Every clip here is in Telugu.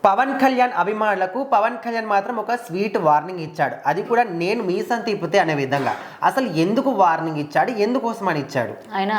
పవన్ కళ్యాణ్ అభిమానులకు పవన్ కళ్యాణ్ మాత్రం ఒక స్వీట్ వార్నింగ్ ఇచ్చాడు. అది కూడా నేను మీసం తిప్పితే అనే విధంగా. అసలు ఎందుకు వార్నింగ్ ఇచ్చాడు, ఎందుకోసం అని ఇచ్చాడు? ఆయన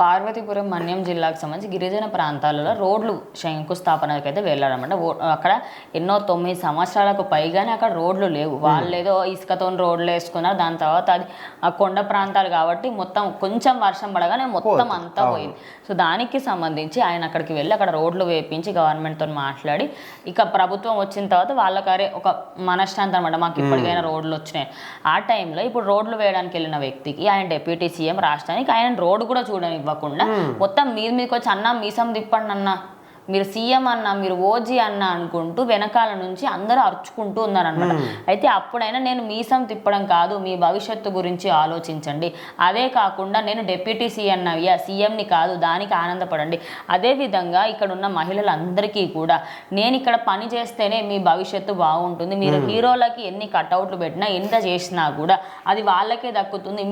పార్వతీపురం మన్యం జిల్లాకు సంబంధించి గిరిజన ప్రాంతాలలో రోడ్లు శంకుస్థాపనకి అయితే వెళ్ళారన్నమాట. అక్కడ ఎన్నో 9 సంవత్సరాలకు పైగానే అక్కడ రోడ్లు లేవు. వాళ్ళు ఏదో ఇసుకతో రోడ్లు వేసుకున్నారు. దాని తర్వాత అది ఆ కొండ ప్రాంతాలు కాబట్టి మొత్తం కొంచెం వర్షం పడగానే మొత్తం అంతా పోయింది. సో దానికి సంబంధించి ఆయన అక్కడికి వెళ్ళి అక్కడ రోడ్లు వేపించి గవర్నమెంట్తో మాట్లాడి ఇక ప్రభుత్వం వచ్చిన తర్వాత వాళ్ళకరే ఒక మనశ్శాంతి అనమాట, మాకు ఇప్పటికైనా రోడ్లు వచ్చినాయి. ఆ టైంలో ఇప్పుడు రోడ్లు వేయడానికి వెళ్ళిన వ్యక్తికి ఆయన డిప్యూటీ సీఎం రాష్ట్రానికి ఆయన రోడ్డు కూడా చూడని ఇవ్వకుండా మొత్తం మీదకి వచ్చి అన్న మీసం తిప్పండి అన్న, మీరు సీఎం అన్న, మీరు ఓజీ అన్న అనుకుంటూ వెనకాల నుంచి అందరూ అరుచుకుంటూ ఉన్నారనమాట. అయితే అప్పుడైనా నేను మీసం తిప్పడం కాదు, మీ భవిష్యత్తు గురించి ఆలోచించండి. అదే కాకుండా నేను డిప్యూటీ సీఎంని కాదు, దానికి ఆనందపడండి. అదేవిధంగా ఇక్కడ ఉన్న మహిళలందరికీ కూడా నేను ఇక్కడ పని చేస్తేనే మీ భవిష్యత్తు బాగుంటుంది. మీరు హీరోలకి ఎన్ని కట్అవుట్లు పెట్టినా ఎంత చేసినా కూడా అది వాళ్ళకే దక్కుతుంది.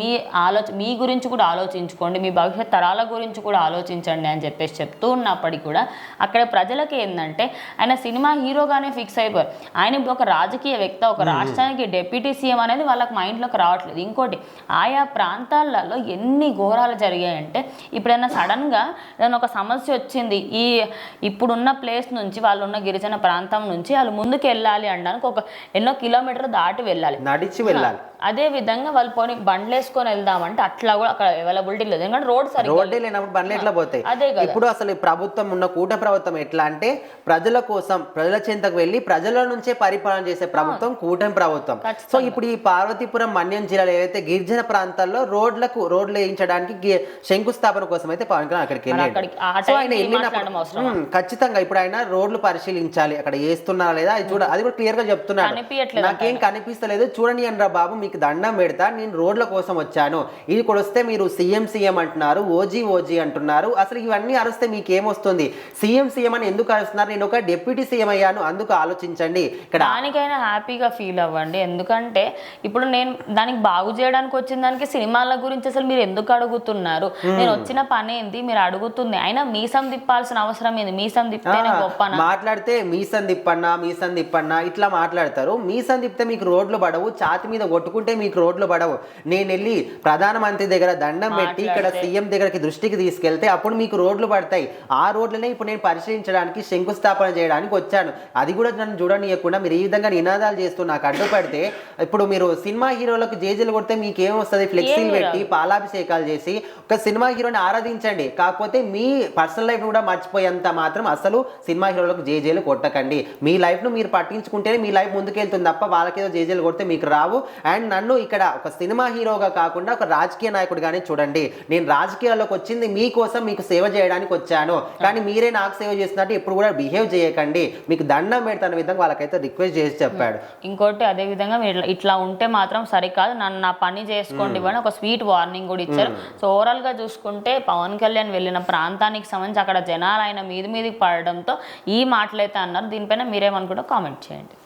మీ గురించి కూడా ఆలోచించుకోండి, మీ భవిష్యత్ తరాల గురించి కూడా ఆలోచించండి అని చెప్పేసి చెప్తూ ఉన్నప్పటికీ కూడా అక్కడ ప్రజలకి ఏంటంటే ఆయన సినిమా హీరోగానే ఫిక్స్ అయిపోయారు. ఆయన ఇప్పుడు ఒక రాజకీయ వ్యక్తి, ఒక రాష్ట్రానికి డిప్యూటీ సీఎం అనేది వాళ్ళకి మైండ్లోకి రావట్లేదు. ఇంకోటి, ఆయా ప్రాంతాలలో ఎన్ని ఘోరాలు జరిగాయంటే ఇప్పుడైనా సడన్గా ఏదైనా ఒక సమస్య వచ్చింది, ఇప్పుడున్న ప్లేస్ నుంచి వాళ్ళు ఉన్న గిరిజన ప్రాంతం నుంచి వాళ్ళు ముందుకు వెళ్ళాలి అనడానికి ఎన్నో కిలోమీటర్లు దాటి వెళ్ళాలి, నడిచి వెళ్ళాలి. అదే విధంగా వాళ్ళు పోనీ బండ్లు వేసుకొని వెళ్దామంటే అట్లా కూడా అక్కడ అవైలబిలిటీ లేదు. ఎందుకంటే రోడ్డే లేనప్పుడు బండ్లు ఎట్లా పోతాయి? అదే కదా. ఇప్పుడు అసలు ప్రభుత్వం ఉన్న కూట ప్రభుత్వం ఎట్లా అంటే ప్రజల కోసం, ప్రజల చెంతకు వెళ్ళి ప్రజల నుంచే పరిపాలన చేసే ప్రభుత్వం కూటమి ప్రభుత్వం. సో ఇప్పుడు ఈ పార్వతీపురం మన్యం జిల్లాలో ఏవైతే గిరిజన ప్రాంతాల్లో రోడ్లు వేయించడానికి శంకుస్థాపన కోసం అయితే పవన్ కళ్యాణ్ అక్కడికి వెళ్ళాడు. సో ఆయన వెళ్ళినప్పుడు ఖచ్చితంగా ఇప్పుడు ఆయన రోడ్లు పరిశీలించాలి, అక్కడ వేస్తున్నారా లేదా అది అది కూడా క్లియర్ గా చెప్తున్నాడు. నాకేం కనిపిస్తలేదు, చూడండి అనరా బాబు, మీకు దండం పెడతా, నేను రోడ్ల కోసం వచ్చాను. ఇది కూడా వస్తే మీరు సీఎం అంటున్నారు, ఓజీ అంటున్నారు. అసలు ఇవన్నీ అరిస్తే మీకు ఏమొస్తుంది? సీఎం అని ఎందుకు అరుస్తున్నారు? నేను ఒక డిప్యూటీ సీఎం అయ్యాను, అందుకు ఆలోచించండి. ఇక్కడ దానికైనా హ్యాపీగా ఫీల్ అవ్వండి. ఎందుకంటే ఇప్పుడు నేను దానికి బాగు చేయడానికి వచ్చిన దానికి సినిమాల గురించి అసలు మీరు ఎందుకు అడుగుతున్నారు? నేను వచ్చిన పని ఏంది మీరు అడుగుతుంది? అయినా మీసం తిప్పాల్సిన అవసరం ఏంది? మీసం తిప్పితేనే గొప్ప మాట్లాడితే మీసం తిప్పన్నా ఇట్లా మాట్లాడతారు. మీసం తిప్పితే మీకు రోడ్లు పడవు, ఛాతి మీద కొట్టుకుంటే మీకు రోడ్లు పడవు. నేను వెళ్ళి ప్రధానమంత్రి దగ్గర దండం పెట్టి ఇక్కడ సీఎం దగ్గరికి దృష్టికి తీసుకెళ్తే అప్పుడు మీకు రోడ్లు పడతాయి. ఆ రోడ్లనే ఇప్పుడు నేను పరిశీలించడానికి, శంకుస్థాపన చేయడానికి వచ్చాను. అది కూడా నన్ను చూడనీయకుండా మీరు ఈ విధంగా నినాదాలు చేస్తూ నాకు అడ్డుపడితే, ఇప్పుడు మీరు సినిమా హీరోలకు జేజీలు కొడితే మీకేం వస్తుంది? ఫ్లెక్సీలు పెట్టి పాలాభిషేకాలు చేసి ఒక సినిమా హీరోని ఆరాధించండి. కాకపోతే మీ పర్సనల్ లైఫ్ కూడా మర్చిపోయేంత మాత్రం అసలు సినిమా హీరోలకు జేజీలు కొట్టకండి. మీ లైఫ్ ను మీరు పట్టించుకుంటేనే మీ లైఫ్ ముందుకెళ్తుంది తప్ప వాళ్ళకేదో జేజీలు కొడితే మీకు రావు. అండ్ నన్ను ఇక్కడ ఒక సినిమా హీరోగా కాకుండా ఒక రాజకీయ నాయకుడిగానే చూడండి. నేను రాజకీయాల్లోకి వచ్చింది మీకోసం, మీకు సేవ చేయడానికి వచ్చాను. కానీ మీరే నాకు సేవ చేస్తున్నట్టు ఎప్పుడు కూడా బిహేవ్ చేయకండి, మీకు దండం పెడతాను విధంగా వాళ్ళకైతే రిక్వెస్ట్ చేసి చెప్పాడు. ఇంకోటి, అదే విధంగా మీరు ఇట్లా ఉంటే మాత్రం సరికాదు, నా పని చేసుకోండి అని ఒక స్వీట్ వార్నింగ్ కూడా ఇచ్చారు. సో ఓవరాల్ గా చూసుకుంటే పవన్ కళ్యాణ్ వెళ్ళిన ప్రాంతానికి సంబంధించి అక్కడ జనాలు ఆయన మీదికి పడడంతో ఈ మాటలైతే అన్నారు. దీనిపైన మీరేమనుకుంటో కామెంట్ చేయండి.